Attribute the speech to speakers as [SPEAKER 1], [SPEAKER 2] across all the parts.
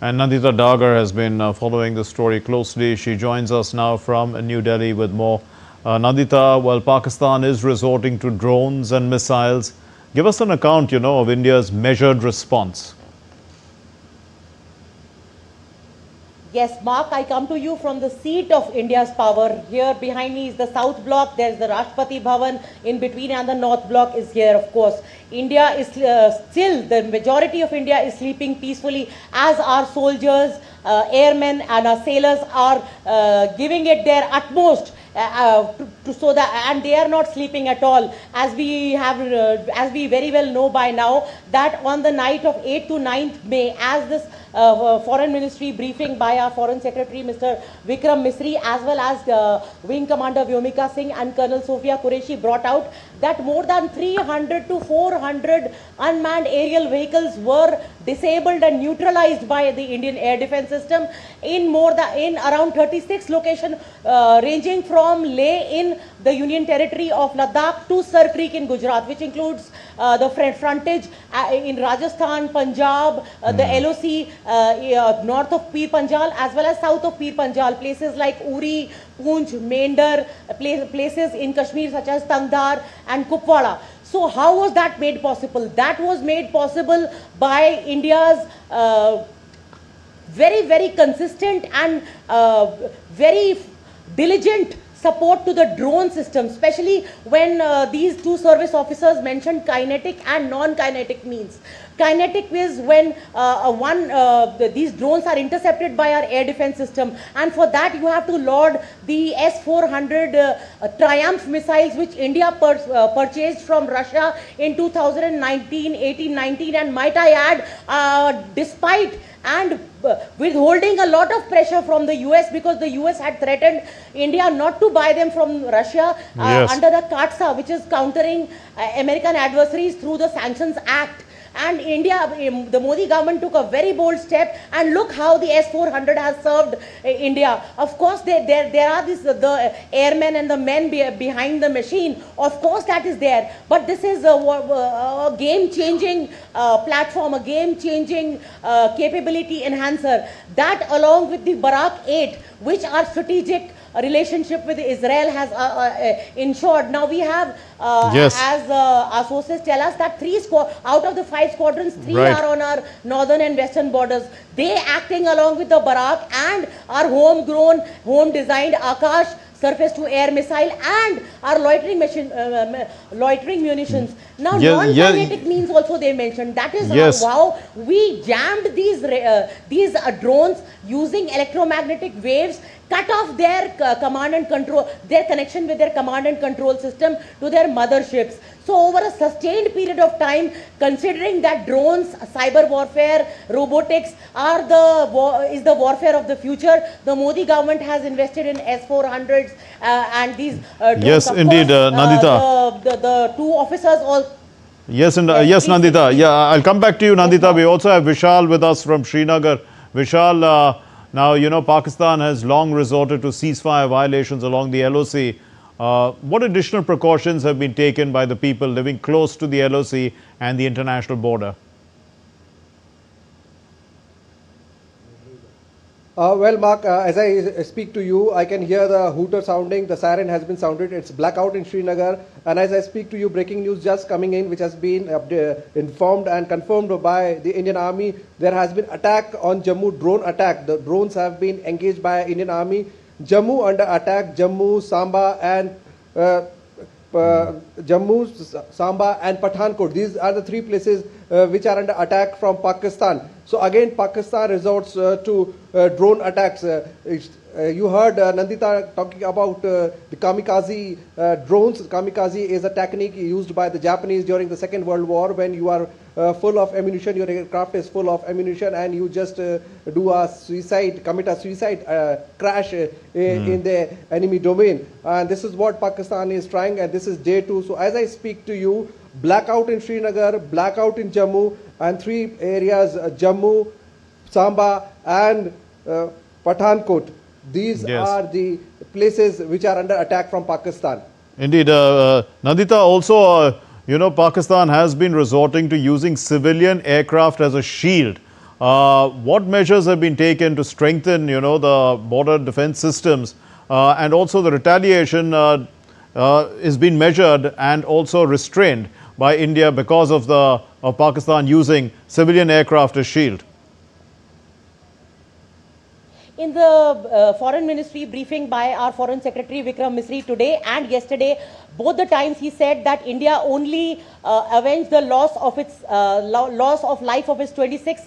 [SPEAKER 1] And Nandita Dagar has been following the story closely. She joins us now from New Delhi with more. Nandita, well, Pakistan is resorting to drones and missiles. Give us an account, of India's measured response.
[SPEAKER 2] Yes, Mark, I come to you from the seat of India's power. Here behind me is the South Block. There's the Rashtrapati Bhavan in between, and the North Block is here, of course. India is still, the majority of India is sleeping peacefully as our soldiers, airmen and our sailors are giving it their utmost. So that, and they are not sleeping at all, as we very well know by now, that on the night of 8th to 9th May, as this Foreign Ministry briefing by our Foreign Secretary Mr. Vikram Misri, as well as Wing Commander Vyomika Singh and Colonel Sophia Qureshi brought out, that more than 300 to 400 unmanned aerial vehicles were disabled and neutralized by the Indian air defense system in around 36 locations, ranging from Leh in the Union Territory of Ladakh to Sir Creek in Gujarat, which includes the frontage in Rajasthan, Punjab, the LOC north of Pir Panjal as well as south of Pir Panjal, places like Uri, Poonch, Mendar, places in Kashmir such as Tangdar and Kupwara. So how was that made possible? That was made possible by India's very, very consistent and very diligent support to the drone system, especially when these two service officers mentioned kinetic and non-kinetic means. Kinetic is when these drones are intercepted by our air defense system, and for that you have to load the S-400 Triumph missiles, which India purchased from Russia in 2019, 18, 19, and might I add, despite and withholding a lot of pressure from the US, because the US had threatened India not to buy them from Russia under the CAATSA, which is countering American adversaries through the Sanctions Act. And India, the Modi government took a very bold step, and look how the S-400 has served India. Of course, there are the airmen and the men behind the machine. Of course, that is there. But this is a game-changing platform, a game-changing capability enhancer. That, along with the Barak 8, which are strategic relationship with Israel has ensured. Now we have, as our sources tell us, that out of the 5 squadrons, 3 are on our northern and western borders. They acting along with the Barak and our homegrown, home-designed Akash surface-to-air missile and our loitering munitions. Now, non-kinetic means also they mentioned. That is how we jammed these drones using electromagnetic waves, cut off their command and control, their connection with their command and control system to their motherships. So over a sustained period of time, considering that drones, cyber warfare, robotics is the warfare of the future, the Modi government has invested in S-400s and these drones.
[SPEAKER 1] Yes,
[SPEAKER 2] of
[SPEAKER 1] indeed,
[SPEAKER 2] course,
[SPEAKER 1] Nandita.
[SPEAKER 2] The two officers all.
[SPEAKER 1] Yes, yes, Nandita. Yeah, I'll come back to you, Nandita. Yes, we also have Vishal with us from Srinagar. Vishal, now, Pakistan has long resorted to ceasefire violations along the LOC. What additional precautions have been taken by the people living close to the LOC and the international border?
[SPEAKER 3] Well, Mark, as I speak to you, I can hear the hooter sounding. The siren has been sounded. It's blackout in Srinagar. And as I speak to you, breaking news just coming in, which has been informed and confirmed by the Indian Army. There has been attack on Jammu, drone attack. The drones have been engaged by Indian Army. Jammu under attack. Jammu, Samba and Pathankot. These are the 3 places which are under attack from Pakistan. So again, Pakistan resorts to drone attacks. You heard Nandita talking about the kamikaze drones. Kamikaze is a technique used by the Japanese during the Second World War, when you are full of ammunition, your aircraft is full of ammunition, and you just commit a suicide crash in the enemy domain. And this is what Pakistan is trying, and this is day 2. So as I speak to you, blackout in Srinagar, blackout in Jammu, and 3 areas, Jammu, Samba and Pathankot. These are the places which are under attack from Pakistan.
[SPEAKER 1] Indeed. Nandita, also, Pakistan has been resorting to using civilian aircraft as a shield what measures have been taken to strengthen, the border defense systems, and also the retaliation is being measured and also restrained by India because of Pakistan using civilian aircraft as shield?
[SPEAKER 2] In the Foreign Ministry briefing by our Foreign Secretary Vikram Misri today and yesterday, both the times he said that India only avenged the loss of life of its 26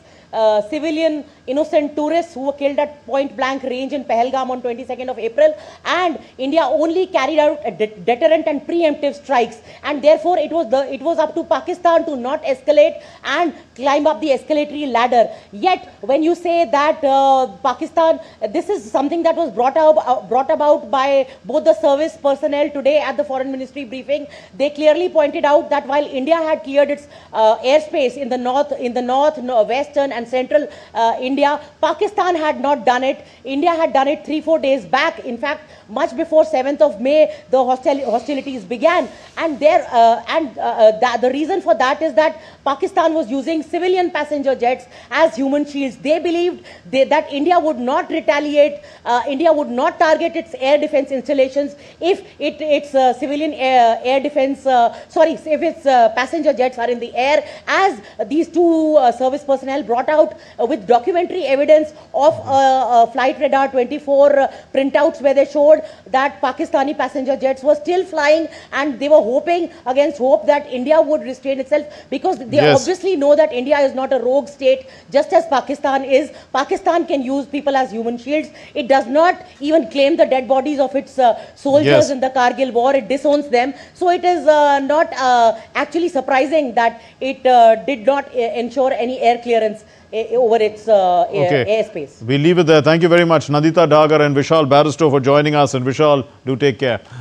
[SPEAKER 2] civilian innocent tourists who were killed at point blank range in Pahalgam on 22nd of April, and India only carried out a deterrent and preemptive strikes, and therefore it was up to Pakistan to not escalate and climb up the escalatory ladder. Yet when you say that Pakistan, this is something that was brought about by both the service personnel today at the Foreign Ministry briefing. They clearly pointed out that while India had cleared its airspace in the north, western and central India, Pakistan had not done it. India had done it 3-4 days back. In fact, much before 7th of May, the hostilities began. And the reason for that is that Pakistan was using civilian passenger jets as human shields. They believed that India would not retaliate, India would not target its air defense installations if its civilian air defense, if its passenger jets are in the air, as these two service personnel brought out with documentary evidence of Flight Radar 24 printouts where they showed that Pakistani passenger jets were still flying, and they were hoping against hope that India would restrain itself, because they obviously know that India is not a rogue state, just as Pakistan is. Pakistan can use people as human shields. It does not even claim the dead bodies of its soldiers in the Kargil war. It disowns them. So it is not actually surprising that it did not ensure any air clearance over its airspace.
[SPEAKER 1] We'll leave it there. Thank you very much, Nandita Dagar and Vishal Barristow, for joining us. And Vishal, do take care.